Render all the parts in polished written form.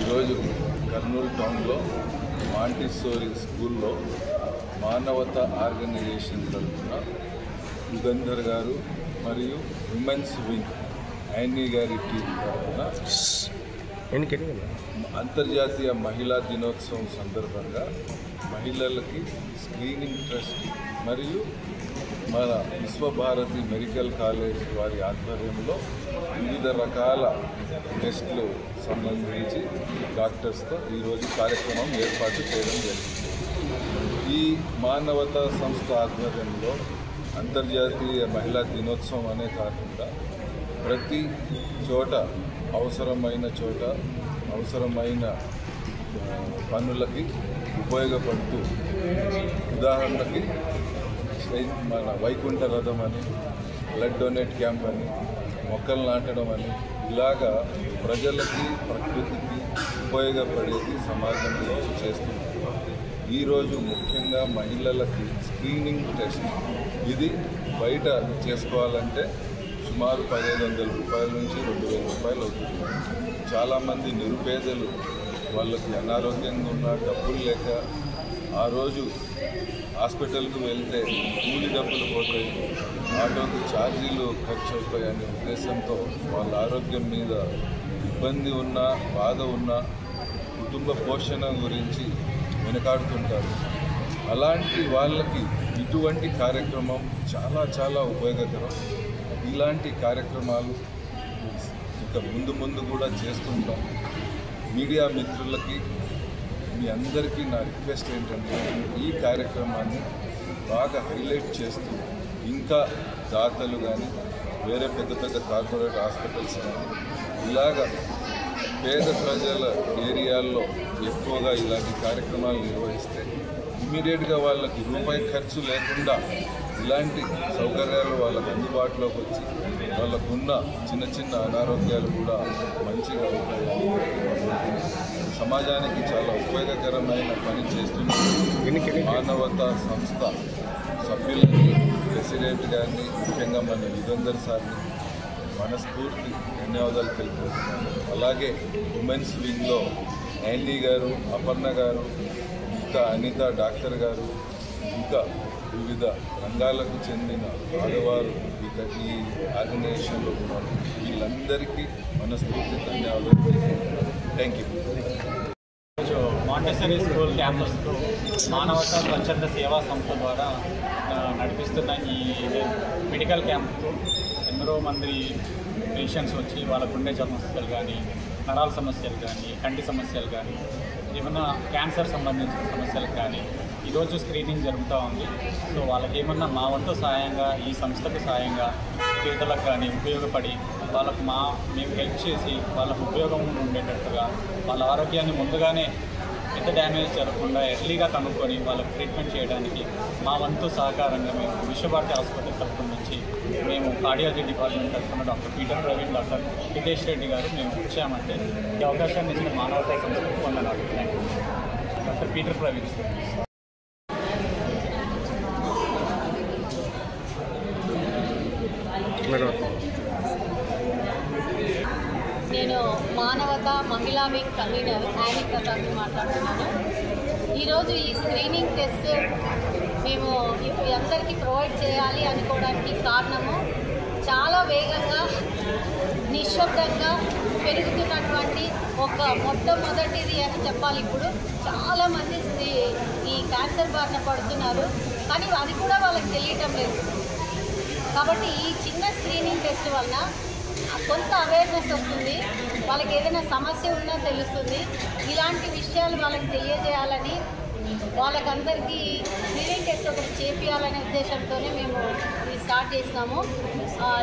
ఈరోజు కర్నూలు టౌన్లో మాంటిసోరీ స్కూల్లో మానవతా ఆర్గనైజేషన్ తరఫున యుగంధర్ గారు మరియు విమెన్స్ వింగ్ యానీ గారి టీం తరఫున అంతర్జాతీయ మహిళా దినోత్సవం సందర్భంగా మహిళలకి స్క్రీనింగ్ ట్రస్ట్ మరియు మన విశ్వభారతి మెడికల్ కాలేజ్ వారి ఆధ్వర్యంలో వివిధ రకాల టెస్టులు సంబంధించి డాక్టర్స్తో ఈరోజు కార్యక్రమం ఏర్పాటు చేయడం జరిగింది. ఈ మానవతా సంస్థ ఆధ్వర్యంలో అంతర్జాతీయ మహిళా దినోత్సవం అనే కాకుండా ప్రతి చోట అవసరమైన పనులకి ఉపయోగపడుతూ, ఉదాహరణకి మన వైకుంఠ రథం అని, బ్లడ్ డొనేట్ క్యాంప్ అని, మొక్కలు నాటడం అని, ఇలాగా ప్రజలకి ప్రకృతికి ఉపయోగపడేది సమాజంలో చేస్తున్నారు. ఈరోజు ముఖ్యంగా మహిళలకి స్క్రీనింగ్ టెస్ట్, ఇది బయట చేసుకోవాలంటే సుమారు 1500 రూపాయల నుంచి 2000 రూపాయలు అవుతుంది. చాలామంది నిరుపేదలు వాళ్ళకి అనారోగ్యంగా ఉన్న డబ్బులు లేక ఆ రోజు హాస్పిటల్కి వెళ్తే కూలి డబ్బులు పోతాయి, ఆటోకి ఛార్జీలు ఖర్చు అవుతాయి అనే ఉద్దేశంతో వాళ్ళ ఆరోగ్యం మీద ఇబ్బంది ఉన్నా, బాధ ఉన్నా, కుటుంబ పోషణ గురించి వెనకాడుతుంటారు. అలాంటి వాళ్ళకి ఇటువంటి కార్యక్రమం చాలా ఉపయోగకరం. ఇలాంటి కార్యక్రమాలు ఇంకా ముందు కూడా చేస్తుంటాం. మీడియా మిత్రులకి మీ అందరికీ నా రిక్వెస్ట్ ఏంటంటే ఈ కార్యక్రమాన్ని బాగా హైలైట్ చేస్తూ ఇంకా దాతలు కానీ వేరే పెద్ద కార్పొరేట్ హాస్పిటల్స్ కానీ ఇలాగ పేద ప్రజల ఏరియాల్లో ఎక్కువగా ఇలాంటి కార్యక్రమాలు నిర్వహిస్తే ఇమీడియట్గా వాళ్ళకి రూపాయి ఖర్చు లేకుండా ఇలాంటి సౌకర్యాలు వాళ్ళకు అందుబాటులోకి వచ్చి వాళ్ళకున్న చిన్న అనారోగ్యాలు కూడా మంచిగా అవుతాయి. సమాజానికి చాలా ఉపయోగకరమైన పని చేస్తున్న మానవతా సంస్థ సభ్యులని, ప్రెసిడెంట్ గారిని, ముఖ్యంగా మన యుగంధర్ సార్ని మనస్ఫూర్తి ధన్యవాదాలు తెలుపుతున్నాను. అలాగే ఉమెన్స్ వింగ్లో యానీ గారు, అపర్ణ గారు, ఇంకా అనిత డాక్టర్ గారు, ఇంకా వివిధ రంగాలకు చెందిన ఆడవారు ఇక ఈ ఆర్గనైజేషన్లో ఉన్నారు. వీళ్ళందరికీ మనస్ఫూర్తి ధన్యవాదాలు. Thank you. మాంటిసోరీ స్కూల్ క్యాంపస్లో మానవతా స్వచ్ఛంద సేవా సంస్థ ద్వారా నడిపిస్తున్న ఈ మెడికల్ క్యాంప్కు ఎందరో మంది పేషెంట్స్ వచ్చి వాళ్ళ గుండె సమస్యలు కానీ, నరాల సమస్యలు కానీ, కంటి సమస్యలు కానీ, ఏమన్నా క్యాన్సర్ సంబంధించిన సమస్యలు కానీ ఈరోజు స్క్రీనింగ్ జరుగుతూ ఉంది. సో వాళ్ళకి ఏమన్నా మా వంతు సాయంగా, ఈ సంస్థకు సాయంగా పేదలకు కానీ ఉపయోగపడి వాళ్ళకు మేము హెల్ప్ చేసి వాళ్ళకు ఉపయోగం ఉండేటట్టుగా వాళ్ళ ఆరోగ్యాన్ని ముందుగానే ఎంత డ్యామేజ్ జరగకుండా ఎర్లీగా కనుక్కొని వాళ్ళకు ట్రీట్మెంట్ చేయడానికి మా వంతు సహకారంగా మేము విశ్వభారతి హాస్పిటల్ తరఫున నుంచి మేము కార్డియాలజీ డిపార్ట్మెంట్ తరఫున doctor Peter Praveen, doctor Hitesh Reddy గారు మేము వచ్చామంటే ఈ అవకాశాన్ని ఇచ్చిన మానవతా సంస్థకు వందనాలు. Doctor Peter Praveen. నేను మానవతా మహిళా వింగ్ కన్వీనర్ యానీ ప్రతాప్ని మాట్లాడుతున్నాను. ఈరోజు ఈ స్క్రీనింగ్ టెస్ట్ మేము అందరికీ ప్రొవైడ్ చేయాలి అనుకోవడానికి కారణము చాలా వేగంగా, నిశ్శబ్దంగా పెరుగుతున్నటువంటి ఒక మొట్టమొదటిది అని చెప్పాలి. ఇప్పుడు చాలామంది ఈ క్యాన్సర్ బారిన పడుతున్నారు. కానీ అది కూడా వాళ్ళకి తెలియటం లేదు. కాబట్టి ఈ చిన్న స్క్రీనింగ్ టెస్ట్ వలన కొంత అవేర్నెస్ వస్తుంది, వాళ్ళకి ఏదైనా సమస్య ఉన్నా తెలుస్తుంది. ఇలాంటి విషయాలు వాళ్ళకి తెలియజేయాలని, వాళ్ళకందరికీ స్క్రీనింగ్ టెస్ట్ ఒకటి చేపియాలనే ఉద్దేశంతోనే మేము ఇది స్టార్ట్ చేసినాము.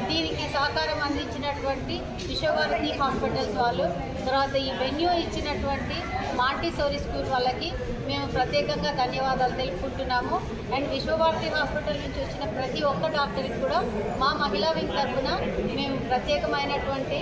దీనికి సహకారం అందించినటువంటి విశ్వభారతి హాస్పిటల్స్ వాళ్ళు, తర్వాత ఈ వెన్యూ ఇచ్చినటువంటి మాంటిసోరీ స్కూల్ వాళ్ళకి మేము ప్రత్యేకంగా ధన్యవాదాలు తెలుపుకుంటున్నాము. అండ్ విశ్వభారతి హాస్పిటల్ నుంచి వచ్చిన ప్రతి ఒక్క డాక్టర్కి కూడా మా మహిళా వింగ్ తరఫున మేము ప్రత్యేకమైనటువంటి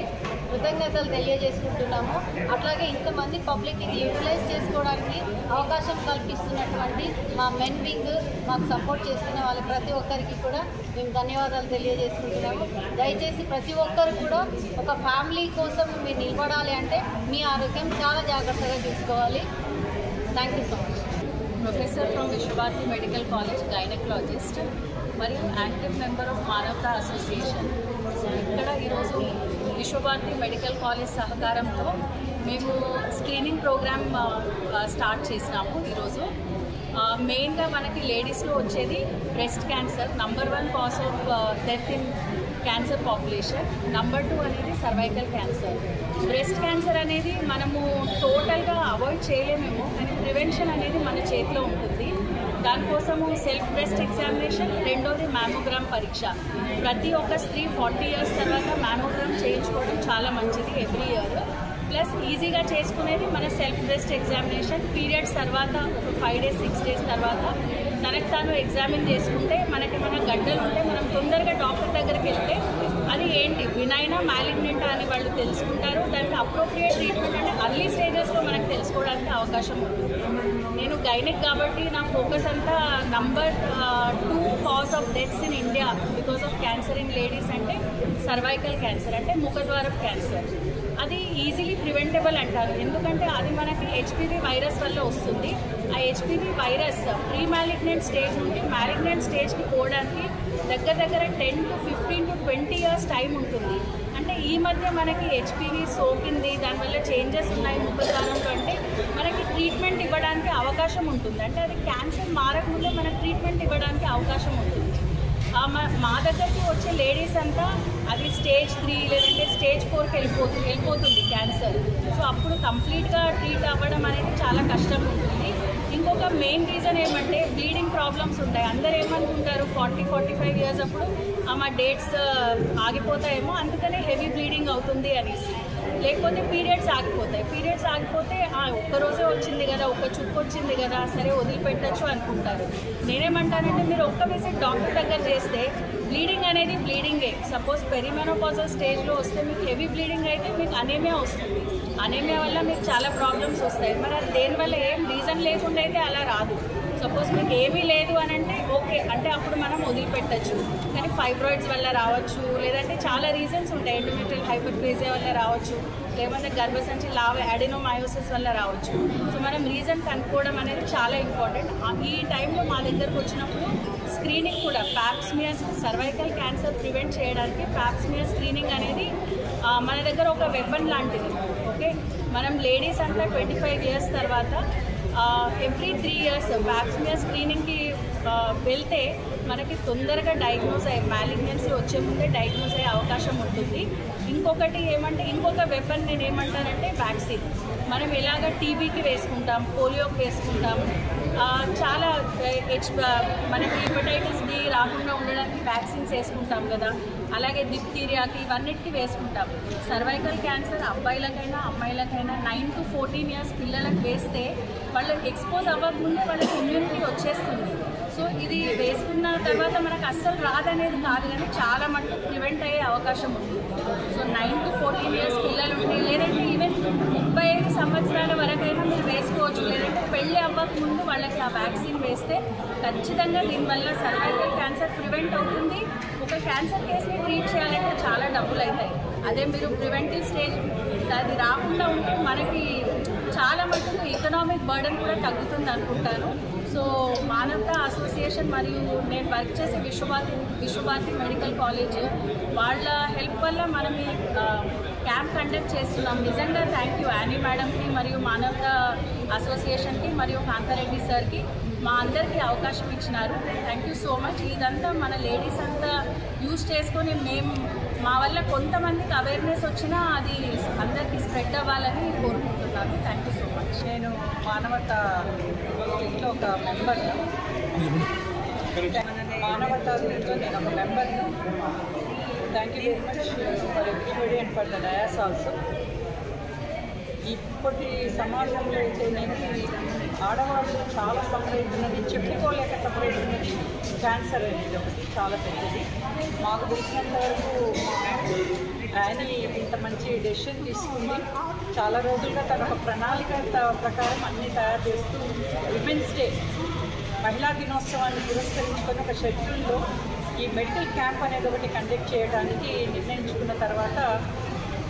కృతజ్ఞతలు తెలియజేసుకుంటున్నాము. అట్లాగే ఇంతమంది పబ్లిక్ ఇది యూటిలైజ్ చేసుకోవడానికి అవకాశం కల్పిస్తున్నటువంటి మా మెన్ వింగ్, మాకు సపోర్ట్ చేస్తున్న వాళ్ళ ప్రతి ఒక్కరికి కూడా మేము ధన్యవాదాలు తెలియజేసుకుంటున్నాము. దయచేసి ప్రతి ఒక్కరు కూడా ఒక ఫ్యామిలీ కోసం మీరు నిలబడాలి అంటే మీ ఆరోగ్యం చాలా జాగ్రత్తగా చూసుకోవాలి. Thank you so much. Professor from Vishwabharati medical college, gynaecologist మరియు active member of Manavata association. So ఇక్కడ ఈరోజు విశ్వభారతి మెడికల్ కాలేజ్ సహకారంతో మేము స్క్రీనింగ్ ప్రోగ్రామ్ స్టార్ట్ చేసినాము. ఈరోజు మెయిన్గా మనకి లేడీస్లో వచ్చేది breast cancer, number 1 cause of death in cancer population. Number 2 అనేది సర్వైకల్ క్యాన్సర్. బ్రెస్ట్ క్యాన్సర్ అనేది మనము టోటల్గా అవాయిడ్ చేయలేమేమో, కానీ ప్రివెన్షన్ అనేది మన చేతిలో ఉంటుంది. దానికోసము సెల్ఫ్ బ్రెస్ట్ ఎగ్జామినేషన్, రెండోది మ్యామోగ్రామ్ పరీక్ష. ప్రతి ఒక్క స్త్రీ 40 years తర్వాత మ్యామోగ్రామ్ చేయించుకోవడం చాలా మంచిది ఎవ్రీ ఇయర్. ప్లస్ ఈజీగా చేసుకునేది మన సెల్ఫ్ బ్రెస్ట్ ఎగ్జామినేషన్. పీరియడ్స్ తర్వాత ఒక 5 days 6 days తర్వాత తనకు తాను ఎగ్జామిన్ చేసుకుంటే మనకి మన గడ్డలు ఉంటే మనం తొందరగా డాక్టర్ దగ్గరికి వెళ్తే అది ఏంటి వినైనా మ్యాలిగ్నెంటా అని వాళ్ళు తెలుసుకుంటారు. దానికి అప్రోప్రియేట్ ట్రీట్మెంట్ అంటే అర్లీ స్టేజెస్లో మనకు తెలుసుకోవడానికి అవకాశం ఉంటుంది. నేను గైనిక్ కాబట్టి నా ఫోకస్ అంతా number 2 cause of deaths in India because of cancer in ladies అంటే సర్వైకల్ క్యాన్సర్, అంటే ముఖద్వారపు క్యాన్సర్. అది ఈజీలీ ప్రివెంటబుల్ అంటారు, ఎందుకంటే అది మనకి హెచ్పివి వైరస్ వల్ల వస్తుంది. ఆ HPV virus pre malignant stage నుండి మ్యాలిగ్నెంట్ స్టేజ్కి పోవడానికి దగ్గర 10 to 15 to 20 years టైం ఉంటుంది. అంటే ఈ మధ్య మనకి హెచ్పివి సోకింది, దానివల్ల చేంజెస్ ఉన్నాయి ముఖద్వారంలో అంటే మనకి ట్రీట్మెంట్ ఇవ్వడానికి అవకాశం ఉంటుంది. అంటే అది క్యాన్సర్ మారకముందే మనకి ట్రీట్మెంట్ ఇవ్వడానికి అవకాశం ఉంటుంది. మా దగ్గరికి వచ్చే లేడీస్ అంతా అది స్టేజ్ 3 లేదంటే స్టేజ్ 4కి వెళ్ళిపోతుంది క్యాన్సర్. సో అప్పుడు కంప్లీట్గా ట్రీట్ అవ్వడం అనేది చాలా కష్టం ఉంటుంది. ఇంకొక మెయిన్ రీజన్ ఏమంటే బ్లీడింగ్ ప్రాబ్లమ్స్ ఉంటాయి. అందరు ఏమనుకుంటారు 40-45 years అప్పుడు మా డేట్స్ ఆగిపోతాయేమో, అందుకనే హెవీ బ్లీడింగ్ అవుతుంది అనేసి. లేకపోతే పీరియడ్స్ ఆగిపోతాయి. పీరియడ్స్ ఆగిపోతే ఒక్కరోజే వచ్చింది కదా, ఒక్క చుక్కు వచ్చింది కదా, సరే వదిలిపెట్టచ్చు అనుకుంటారు. నేనేమంటానంటే మీరు ఒక్క విజిట్ డాక్టర్ దగ్గర చేస్తే బ్లీడింగ్ అనేది బ్లీడింగే. సపోజ్ పెరిమెనోపాజల్ స్టేజ్లో వస్తే మీకు హెవీ బ్లీడింగ్ అయితే మీకు అనేమియా వస్తుంది. అనేమియా వల్ల మీకు చాలా ప్రాబ్లమ్స్ వస్తాయి. మరి అది దేనివల్ల ఏం రీజన్ లేకుండా అయితే అలా రాదు. సపోజ్ మీకు ఏమీ లేదు అని అంటే ఓకే, అంటే అప్పుడు మనం వదిలిపెట్టచ్చు. కానీ ఫైబ్రాయిడ్స్ వల్ల రావచ్చు, లేదంటే చాలా రీజన్స్ ఉంటాయి. ఎండోమెట్రియల్ హైపర్ప్లేజియా వల్ల రావచ్చు, లేదంటే గర్భసంచి లావ్ అడెనోమయోసిస్ వల్ల రావచ్చు. సో మనం రీజన్ కనుక్కోవడం అనేది చాలా ఇంపార్టెంట్. ఈ టైంలో మా దగ్గరకు వచ్చినప్పుడు స్క్రీనింగ్ కూడా ప్యాప్స్మియర్, సర్వైకల్ క్యాన్సర్ ప్రివెంట్ చేయడానికి ప్యాప్స్మియర్ స్క్రీనింగ్ అనేది మన దగ్గర ఒక వెపన్ లాంటిది. ఓకే, మనం లేడీస్ అంతా 25 years తర్వాత ఎవ్రీ 3 years ప్యాప్స్మియర్ స్క్రీనింగ్కి వెళ్తే మనకి తొందరగా డయాగ్నోస్ అయ్యే మ్యాలిగ్నెన్సీ వచ్చే ముందే డయాగ్నోస్ అయ్యే అవకాశం ఉంటుంది. ఇంకొకటి ఏమంటే ఇంకొక వెపన్ నేను ఏమంటానంటే వ్యాక్సిన్. మనం ఎలాగ టీబీకి వేసుకుంటాం, పోలియోకి వేసుకుంటాం, చాలా మనకి హెపటైటిస్ బి రాకుండా ఉండడానికి వ్యాక్సిన్స్ వేసుకుంటాం కదా, అలాగే డిప్తీరియాకి ఇవన్నిటికీ వేసుకుంటాం. సర్వైకల్ క్యాన్సర్ అబ్బాయిలకైనా అమ్మాయిలకైనా 9 to 14 years పిల్లలకు వేస్తే వాళ్ళు ఎక్స్పోజ్ అవ్వకముందే వాళ్ళకి ఇమ్యూనిటీ వచ్చేస్తుంది. సో ఇది వేసుకున్న తర్వాత మనకు అస్సలు రాదనేది కాదు, కానీ చాలా మటుకు ప్రివెంట్ అయ్యే అవకాశం ఉంది. సో 9 to 14 years పిల్లలు ఉంటే, లేదంటే ఈవెన్ 35 సంవత్సరాల వరకైనా మీరు వేసుకోవచ్చు. లేదంటే పెళ్ళి అవ్వకముందు వాళ్ళకి ఆ వ్యాక్సిన్ వేస్తే ఖచ్చితంగా దీనివల్ల సర్వైకల్ క్యాన్సర్ ప్రివెంట్ అవుతుంది. ఒక క్యాన్సర్ కేసుని ట్రీట్ చేయాలంటే చాలా డబ్బులు అవుతాయి. అదే మీరు ప్రివెంటివ్ స్టేజ్ అది రాకుండా ఉంటే మనకి చాలా మటుకు ఎకనామిక్ బర్డన్ కూడా తగ్గుతుంది అనుకుంటాను. సో మానవతా అసోసియేషన్ మరియు నేను వర్క్ చేసే విశ్వభారతి మెడికల్ కాలేజ్ వాళ్ళ హెల్ప్ వల్ల మనం ఈ క్యాంప్ కండక్ట్ చేస్తున్నాం. నిజంగా థ్యాంక్ యూ యానీ మేడంకి మరియు మానవతా అసోసియేషన్కి మరియు కాంతారెడ్డి సార్కి మా అందరికీ అవకాశం ఇచ్చినారు. Thank you so much. ఇదంతా మన లేడీస్ అంతా యూజ్ చేసుకొని మేము మా వల్ల కొంతమందికి అవేర్నెస్ వచ్చినా అది అందరికీ స్ప్రెడ్ అవ్వాలని కోరుకుంటున్నాను. Thank you so much. నేను మానవతా ఇంట్లో ఒక మెంబర్ను, మానవతా దీంట్లో నేను ఒక మెంబర్ను. Thank you very much for everybody and for the dais also. ఇప్పటి సమాజంలో అయితే నేను ఆడవాళ్ళు చాలా సఫర్ అవుతున్నది, చెప్పుకోలేక సఫర్ అవుతున్నది క్యాన్సర్ అనేది ఒకటి చాలా పెద్దది. మాకు తెలిసినంత వరకు ఆయన ఇంత మంచి డెసిషన్ తీసుకుంది. చాలా రోజులుగా తన ఒక ప్రణాళిక ప్రకారం అన్నీ తయారు చేస్తూ విమెన్స్ డే మహిళా దినోత్సవాన్ని పురస్కరించుకొని ఒక షెడ్యూల్లో ఈ మెడికల్ క్యాంప్ అనేది ఒకటి కండక్ట్ చేయడానికి నిర్ణయించుకున్న తర్వాత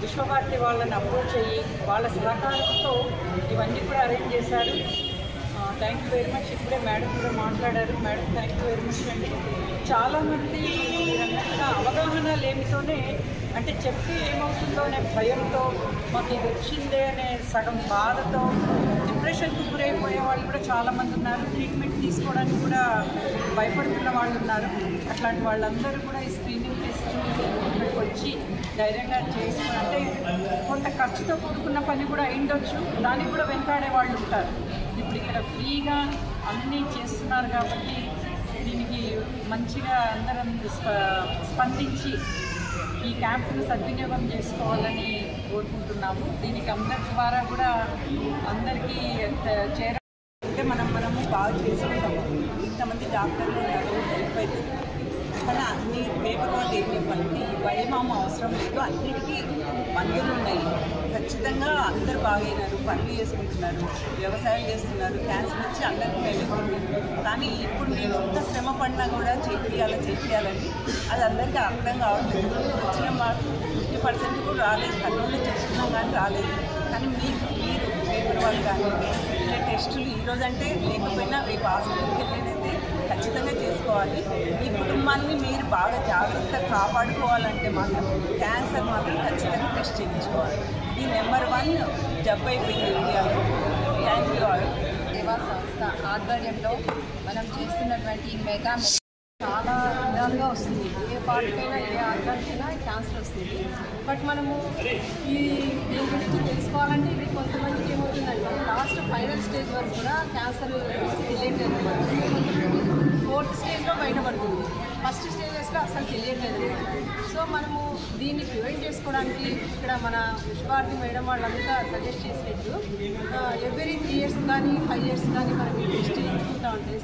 విశ్వభారతి వాళ్ళని అప్రోచ్ అయ్యి వాళ్ళ సహకారంతో ఇవన్నీ కూడా అరేంజ్ చేశారు. Thank you very much. ఇప్పుడే మేడం కూడా మాట్లాడారు. Madam thank you very much అండి. చాలామంది అన్నట్టుగా అవగాహన లేమితోనే, అంటే చెప్తే ఏమవుతుందో అనే భయంతో, మాకు ఇది వచ్చిందే అనే సగం బాధతో డిప్రెషన్కి గురైపోయే వాళ్ళు కూడా చాలామంది ఉన్నారు. ట్రీట్మెంట్ తీసుకోవడానికి కూడా భయపడుతున్న వాళ్ళు ఉన్నారు. అట్లాంటి వాళ్ళందరూ కూడా ఈ స్క్రీనింగ్ టెస్ట్ ఇక్కడికి వచ్చి ధైర్యంగా చేసుకుని, అంటే కొంత ఖర్చుతో కూడుకున్న పని కూడా అయిండొచ్చు, దానికి కూడా వెనకాడే వాళ్ళు ఉంటారు. ఇప్పుడు ఇక్కడ ఫ్రీగా అన్నీ చేస్తున్నారు కాబట్టి దీనికి మంచిగా అందరం స్పందించి ఈ క్యాంపును సద్వినియోగం చేసుకోవాలని కోరుకుంటున్నాము. దీనికి అందరి ద్వారా కూడా అందరికీ చేరాలంటే మనము బాగా చేసుకుంటాము. ఇంతమంది డాక్టర్లు ఉన్నారు, హెల్ప్ అవుతుంది. కానీ అన్ని పేపర్ వర్క్ ఏమి ఇవ్వండి, భయమామ అవసరం లేదు. అన్నిటికీ మందులు ఉన్నాయి. ఖచ్చితంగా అందరు బాగైనారు, పనులు చేసుకుంటున్నారు, వ్యవసాయం చేస్తున్నారు. క్యాన్సర్ వచ్చి అందరికీ వెళ్ళిపోతుంది. కానీ ఇప్పుడు నేను ఎంత శ్రమ పడినా కూడా చేయాలని అది అందరికీ అర్థం కావట్లేదు. వచ్చిన మాకు 50% కూడా రాలేదు. కర్నూలు చేస్తున్నాం కానీ రాలేదు. కానీ మీరు పేపర్ వాళ్ళు కానీ ఇలా టెస్టులు ఈరోజు అంటే లేకపోయినా రేపు హాస్పిటల్కి వెళ్ళేదైతే ఖచ్చితంగా చేసుకోవాలి. ఈ కుటుంబాన్ని మీరు బాగా జాగ్రత్తగా కాపాడుకోవాలంటే మాత్రం క్యాన్సర్ మాత్రం ఖచ్చితంగా టెస్ట్ చేయించుకోవాలి. ఈ నెంబర్ 1 జబ్బు అయిపోయింది ఇండియాలో. Thank you all. సేవా సంస్థ ఆధ్వర్యంలో మనం చేస్తున్నటువంటి మెగా చాలా విధాలుగా వస్తుంది. ఏ పార్టీకైనా ఏ ఆర్గానికైనా క్యాన్సర్ వస్తుంది. బట్ మనము దీని గురించి తెలుసుకోవాలంటే ఇది కొంతమందికి ఏమవుతుందంటే లాస్ట్ ఫైనల్ స్టేజ్ వరకు కూడా క్యాన్సర్ తెలియట్లేదు. కొంతమంది 4th స్టేజ్లో బయటపడుతుంది. ఫస్ట్ స్టేజెస్లో అసలు తెలియట్లేదు. సో మనము దీన్ని ప్రివెంట్ చేసుకోవడానికి ఇక్కడ మన విశ్వభారతి మేడం వాళ్ళంతా సజెస్ట్ చేసినట్టు ఎవ్రీ 3 years కానీ 5 years కానీ మనకి టెస్ట్ చేయించుకుంటూ ఉంటే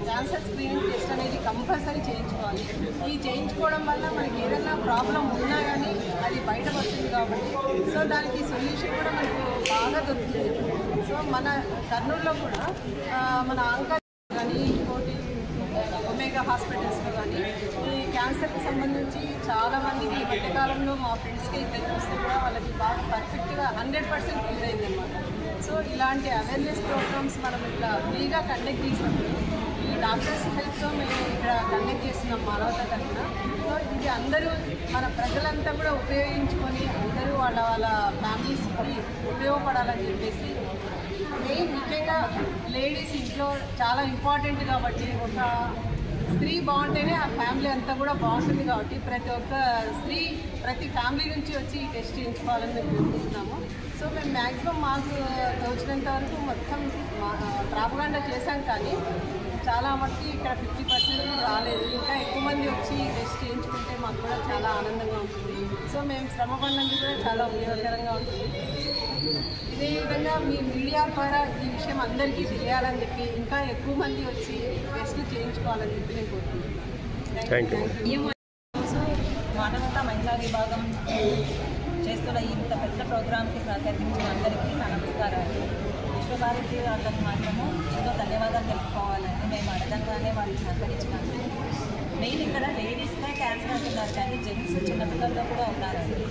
క్యాన్సర్ స్క్రీనింగ్ టెస్ట్ అనేది కంపల్సరీ చేయించుకోవాలి. ఈ చేయించుకోవడం వల్ల మనకి ఏదైనా ప్రాబ్లం ఉన్నా కానీ అది బయటపడుతుంది కాబట్టి సో దానికి సొల్యూషన్ కూడా మనకు బాగా దొరుకుతుంది. సో మన కర్నూలులో కూడా మన అంక కానీ ఇంకోటి ఒమేగా హాస్పిటల్స్లో కానీ ఈ క్యాన్సర్కి సంబంధించి చాలామందికి ఈ మధ్యకాలంలో మా ఫ్రెండ్స్కి తెలిస్తే కూడా వాళ్ళకి బాగా పర్ఫెక్ట్గా 100% క్యూర్ అయిందన్నమాట. సో ఇలాంటి అవేర్నెస్ ప్రోగ్రామ్స్ మనం ఇట్లా ఫ్రీగా కండక్ట్ చేసినప్పుడు ఈ డాక్టర్స్ హెల్ప్తో మేము ఇక్కడ కండక్ట్ చేస్తున్నాం మానవతా తరఫున. సో ఇది అందరూ మన ప్రజలంతా కూడా ఉపయోగించుకొని అందరూ వాళ్ళ ఫ్యామిలీస్కి ఉపయోగపడాలని చెప్పేసి మెయిన్ ముఖ్యంగా లేడీస్ ఇంట్లో చాలా ఇంపార్టెంట్ కాబట్టి ఒక స్త్రీ బాగుంటేనే ఆ ఫ్యామిలీ అంతా కూడా బాగుంటుంది కాబట్టి ప్రతి ఒక్క స్త్రీ ప్రతి ఫ్యామిలీ నుంచి వచ్చి ఈ టెస్ట్ చేయించుకోవాలని మేము కోరుకుంటున్నాము. సో మేము మ్యాక్సిమం మాకు తోచినంత వరకు మొత్తం ప్రాపగాండా చేశాం కానీ చాలా మటుకు ఇక్కడ 50% రాలేదు. ఇంకా ఎక్కువ మంది వచ్చి టెస్ట్ చేయించుకుంటే మాకు కూడా చాలా ఆనందంగా ఉంటుంది. సో మేము శ్రమ పడినందుకు కూడా చాలా ఉపయోగకరంగా ఉంటుంది. ఇదే విధంగా మీ మీడియా ద్వారా ఈ విషయం అందరికీ తెలియాలని చెప్పి ఇంకా ఎక్కువ మంది వచ్చి టెస్ట్లు చేయించుకోవాలని చెప్పి నేను కోరుకుంటున్నాను. మానవతా మహిళా విభాగం చేస్తున్న ఇంత పెద్ద ప్రోగ్రామ్కి సహకరించిన అందరికీ నా నమస్కారాలు. విశ్వభారతి వాళ్ళకి మాత్రము ఎంతో ధన్యవాదాలు తెలుపుకోవాలని మేము అడగంగానే వాళ్ళు సహకరించినారు. మెయిన్ ఇక్కడ లేడీస్నే క్యాన్సర్ అంటున్నారు కానీ జెంట్స్ చిన్నపిల్లల్లో కూడా ఉన్నారండి.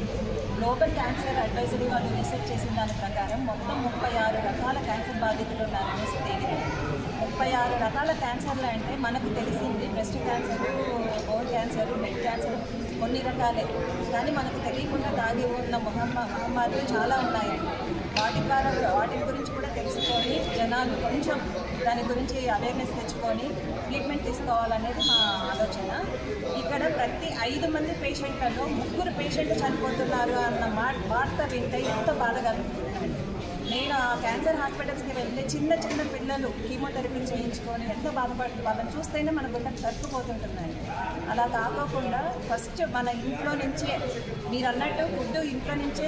గ్లోబల్ క్యాన్సర్ అడ్వైజరీ వాళ్ళు రీసెర్చ్ చేసిన దాని ప్రకారం మొత్తం 36 రకాల క్యాన్సర్ బాధితులు ఉన్నారనేసి తేలింది. 36 రకాల క్యాన్సర్లు అంటే మనకు తెలిసింది breast cancer, bone cancer, neck cancer కొన్ని రకాలే. కానీ మనకు తెలియకుండా దాగి ఉన్న మహమ్మారులు చాలా ఉన్నాయి. వాటి గురించి కూడా తెలుసుకొని తీసుకొని జనాలు కొంచెం దాని గురించి అవేర్నెస్ తెచ్చుకొని ట్రీట్మెంట్ తీసుకోవాలనేది మా ఆలోచన. ఇక్కడ ప్రతి 5 మంది పేషెంట్లలో 3 పేషెంట్లు చనిపోతున్నారు అన్న వార్త వింటే ఎంతో బాధగా అనిపిస్తుంది. నేను ఆ క్యాన్సర్ హాస్పిటల్స్కి వెళ్తే చిన్న చిన్న పిల్లలు కీమోథెరపీ చేయించుకొని ఎంతో బాధపడుతుంది. వాళ్ళని చూస్తేనే మన గుండెకి తట్టుకుపోతుంటున్నాయి. అలా కాకోకుండా ఫస్ట్ మన ఇంట్లో నుంచే మీరు అన్నట్టు ఫుడ్ ఇంట్లో నుంచే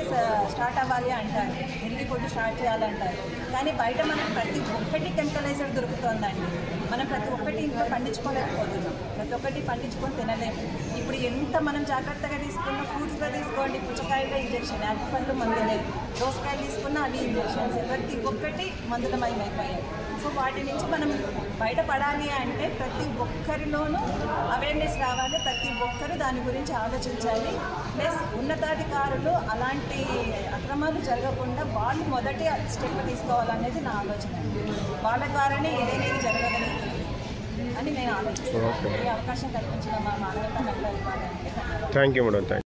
స్టార్ట్ అవ్వాలి అంటారు, హెల్దీ ఫుడ్ స్టార్ట్ చేయాలంటారు. కానీ బయట మనకు ప్రతి ఒక్కటి కెమికలైజర్ దొరుకుతుందండి. మనం ప్రతి ఒక్కటి ఇంట్లో పండించుకోలేకపోతున్నాం, ప్రతి ఒక్కటి పండించుకొని తినలేము. ఇప్పుడు ఎంత మనం జాగ్రత్తగా తీసుకున్న ఫ్రూట్స్లో తీసుకోండి, పుచ్చకాయలో ఇంజెక్షన్, యాపిల్ మందులే, దోసకాయలు తీసుకున్న అవి ఇంజెక్షన్స్, ప్రతి ఒక్కటి మందులమయమైపోయాయి. సో వాటి నుంచి మనం బయటపడాలి అంటే ప్రతి ఒక్కరిలోనూ అవేర్నెస్ రావాలి, ప్రతి ఒక్కరు దాని గురించి ఆలోచించాలి. ప్లస్ ఉన్నతాధికారులు అలాంటి అక్రమాలు జరగకుండా వాళ్ళు మొదటి స్టెప్ తీసుకోవాలనేది నా ఆలోచన. వాళ్ళ ద్వారానే ఏదైనా జరగగలుగుతుంది అని నేను ఆలోచిస్తున్నాను. ఈ అవకాశం కల్పించిన మా మానవతా హక్కుల విభాగానికి థ్యాంక్ యూ మేడం.